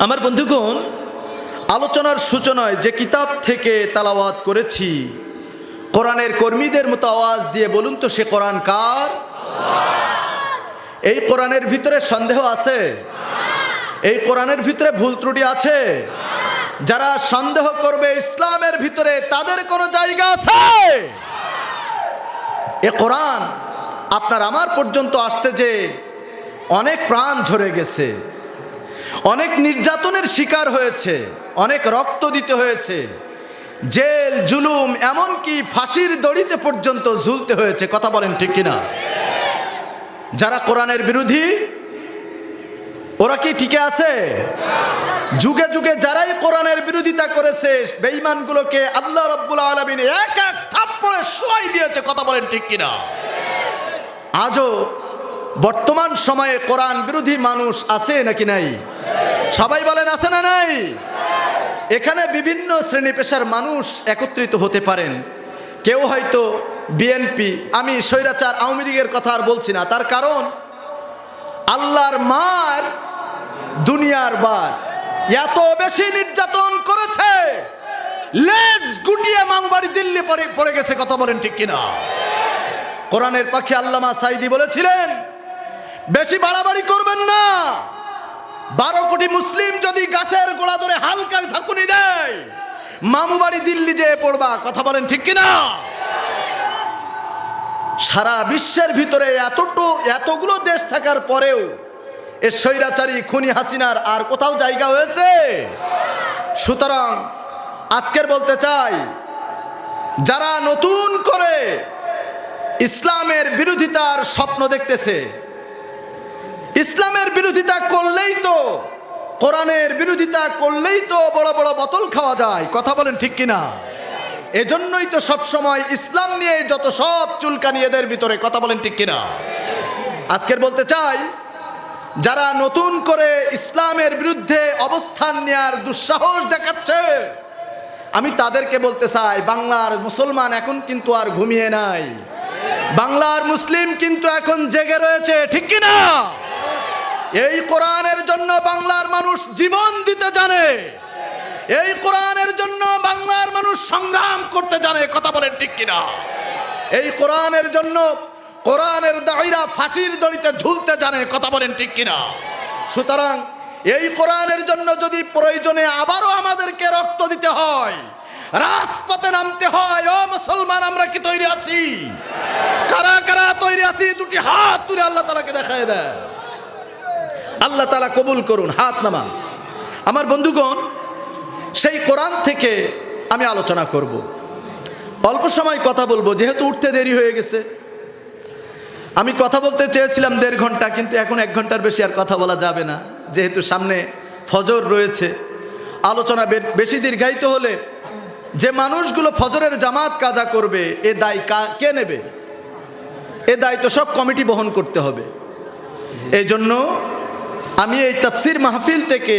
আমার বন্ধুগণ, আলোচনার সূচনায় যে কিতাব থেকে তেলাওয়াত করেছি, কোরআনের কর্মীদের মতো আওয়াজ দিয়ে বলুন তো, সে কোরআন কার? এই কোরআনের ভিতরে সন্দেহ আছে? এই কোরআনের ভিতরে ভুল ত্রুটি আছে? যারা সন্দেহ করবে ইসলামের ভিতরে, তাদের কোনো জায়গা আছে? এ কোরআন আপনার আমার পর্যন্ত আসতে যে অনেক প্রাণ ঝরে গেছে, অনেক নির্যাতনের শিকার হয়েছে, অনেক রক্ত দিতে হয়েছে, জেল জুলুম এমনকি ফাঁসির দড়িতে পর্যন্ত ঝুলতে হয়েছে। কথা বলেন ঠিক কিনা? যারা কোরআনের বিরোধী, ওরা কি টিকে আছে? যুগে যুগে যারাই কোরআনের বিরোধিতা করেছে, বেঈমানগুলোকে আল্লাহ রাব্বুল আলামিন এক এক থাপ্পড়ে শোয়াই দিয়েছে। কথা বলেন ঠিক কিনা? আজও বর্তমান সময়ে কোরআন বিরোধী মানুষ আছে নাকি নাই? সবাই বলেন আছে না নাই? এখানে বিভিন্ন শ্রেণী পেশার মানুষ একত্রিত হতে পারেন। কেউ হয়তো বিএনপি, আমি স্বৈরাচার আওয়ামী লীগের কথা আর বলছি না, তার কারণ আল্লাহর মার দুনিয়ার বার এত বেশি নির্যাতন করেছে, লেজ গুটিয়ে মামবাড়ি দিল্লি পড়ে গেছে। কথা বলেন ঠিক কিনা? কোরআনের পাখি আল্লামা সাইদি বলেছিলেন, বেশি বাড়াবাড়ি করবেন না। 12 কোটি মুসলিম যদি গাছের গোড়া ধরে হালকা ঝাঁকুনি দেয়, মামুবাড়ি দিল্লি যেয়ে পড়বা। কথা বলেন ঠিক কিনা? সারা বিশ্বের ভিতরে এতগুলো দেশ থাকার পরেও এ স্বৈরাচারী খুনি হাসিনার আর কোথাও জায়গা হয়েছে? সুতরাং আজকের বলতে চাই, যারা নতুন করে ইসলামের বিরোধিতার স্বপ্ন দেখতেছে, ইসলামের বিরোধিতা করলেই তো, কোরআনের বিরোধিতা করলেই তো বড় বড় বোতল খাওয়া যায়। কথা বলেন ঠিক কিনা? এজন্যই তো সব সময় ইসলাম নিয়ে যত সব চুলকানি এদের ভিতরে। কথা বলেন ঠিক কিনা? আজকের বলতে চাই, যারা নতুন করে ইসলামের বিরুদ্ধে অবস্থান নেওয়ার দুঃসাহস দেখাচ্ছে, আমি তাদেরকে বলতে চাই, বাংলার মুসলমান এখন কিন্তু আর ঘুমিয়ে নাই। বাংলার মুসলিম কিন্তু এখন জেগে রয়েছে। ঠিক কিনা? এই কোরআনের জন্য বাংলার মানুষ জীবন দিতে জানে। এই কোরআনের জন্য বাংলার মানুষ সংগ্রাম করতে জানে। কথা বলেন ঠিক কিনা? এই কোরআনের জন্য কোরআনের দায়ীরা ফাঁসির দড়িতে ঝুলতে জানে। কথা বলেন ঠিক কিনা? সুতরাং এই কোরআনের জন্য যদি প্রয়োজনে আবারও আমাদেরকে রক্ত দিতে হয়, রাজপথে নামতে হয়, ও মুসলমান, আমরা কি তৈরি আছি? কারা কারা তৈরি আছি? দুটি হাত তুলে আল্লাহ তাআলাকে দেখায় দেয়। আল্লাহ তাআলা কবুল করুন। হাত নামান। আমার বন্ধুগণ, সেই কোরআন থেকে আমি আলোচনা করব। অল্প সময় কথা বলবো, যেহেতু উঠতে দেরি হয়ে গেছে। আমি কথা বলতে চেয়েছিলাম 1.5 ঘন্টা, কিন্তু এখন 1 ঘন্টার বেশি আর কথা বলা যাবে না, যেহেতু সামনে ফজর রয়েছে। আলোচনা বেশি দীর্ঘায়িত হলে যে মানুষগুলো ফজরের জামাত কাজা করবে, এ দায় কে নেবে? এ দায় তো সব কমিটি বহন করতে হবে। এই জন্য আমি এই তাফসির মাহফিল থেকে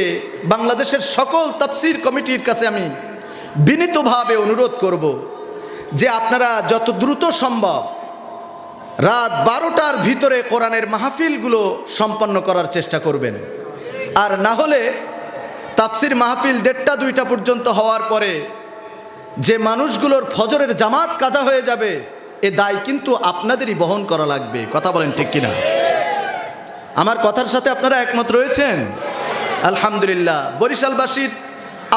বাংলাদেশের সকল তাফসির কমিটির কাছে আমি বিনীতভাবে অনুরোধ করব যে আপনারা যত দ্রুত সম্ভব রাত 12টার ভিতরে কোরআনের মাহফিলগুলো সম্পন্ন করার চেষ্টা করবেন। আর না হলে তাফসির মাহফিল 1:30 2টা পর্যন্ত হওয়ার পরে যে মানুষগুলোর ফজরের জামাত কাজা হয়ে যাবে, এ দায় কিন্তু আপনাদেরই বহন করা লাগবে। কথা বলেন ঠিক কিনা? আমার কথার সাথে আপনারা একমত রয়েছেন? আলহামদুলিল্লাহ। বরিশালবাসীর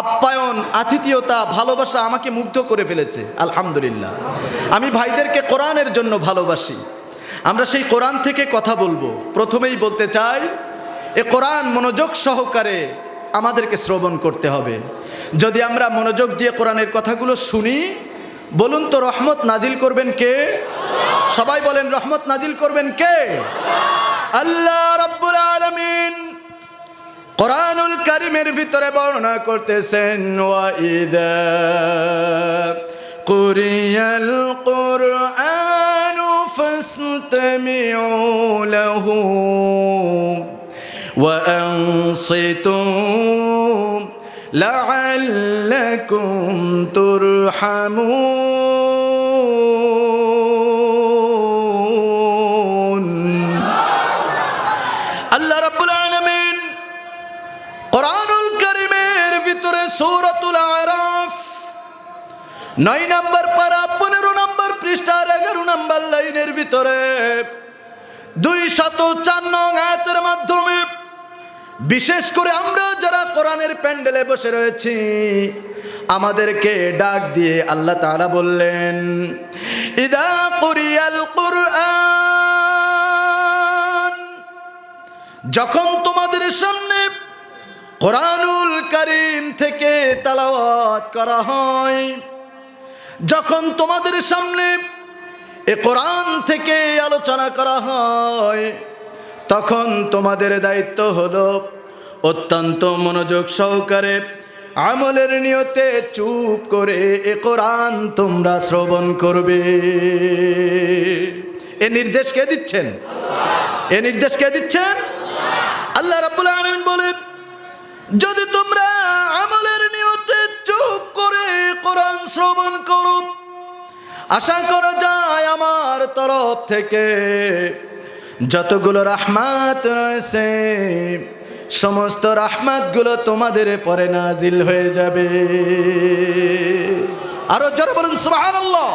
আপ্যায়ন, আতিথেয়তা, ভালোবাসা আমাকে মুগ্ধ করে ফেলেছে। আলহামদুলিল্লাহ। আমি ভাইদেরকে কোরআনের জন্য ভালোবাসি। আমরা সেই কোরআন থেকে কথা বলবো। প্রথমেই বলতে চাই, এ কোরআন মনোযোগ সহকারে আমাদেরকে শ্রবণ করতে হবে। যদি আমরা মনোযোগ দিয়ে কোরআনের কথাগুলো শুনি, বলুন তো রহমত নাজিল করবেন কে? সবাই বলেন, রহমত নাজিল করবেন কে? আল্লাহ রাব্বুল আলামিন কোরআনুল কারীমের ভিতরে বর্ণনা করতেছেন, ওয়া ইযা কুরিয়াল কুরআনু ফাসতামিউ লাহু ওয়া আনসিতু লাআল্লাকুম তুরহামুন। আল্লাহ রাব্বুল আলামিন কোরআনুল সূরাতুল আরাফ 9 নম্বর পারা 15 নম্বর পৃষ্ঠার 11 নম্বর লাইনের ভিতরে 204 নং আয়াতের মাধ্যমে বিশেষ করে আমরা যারা কোরআনের প্যান্ডেলে বসে রয়েছি আমাদেরকে ডাক দিয়ে আল্লাহ তাআলা বললেন, ইদা কুরিয়াল কুরআন, যখন তোমাদের সামনে কোরআনুল কারীম থেকে তেলাওয়াত করা হয়, যখন তোমাদের সামনে এ কোরআন থেকে আলোচনা করা হয়, তখন তোমাদের দায়িত্ব হলো অত্যন্ত মনোযোগ সহকারে আমলের নিয়তে চুপ করে এ কোরআন তোমরা শ্রবণ করবে। এ নির্দেশ কে দিচ্ছেন? এ নির্দেশ কে দিচ্ছেন? আল্লাহ রাব্বুল আলামিন বলেন, যদি তোমরা আমলের নিয়তে চুপ করে কোরআন শ্রবণ করো, আশা করা যায় আমার তরফ থেকে যতগুলো রাহমাত রয়েছে সমস্ত রাহমাতগুলো তোমাদের পরে নাজিল হয়ে যাবে। আরো জোরে বলুন সুবহানাল্লাহ।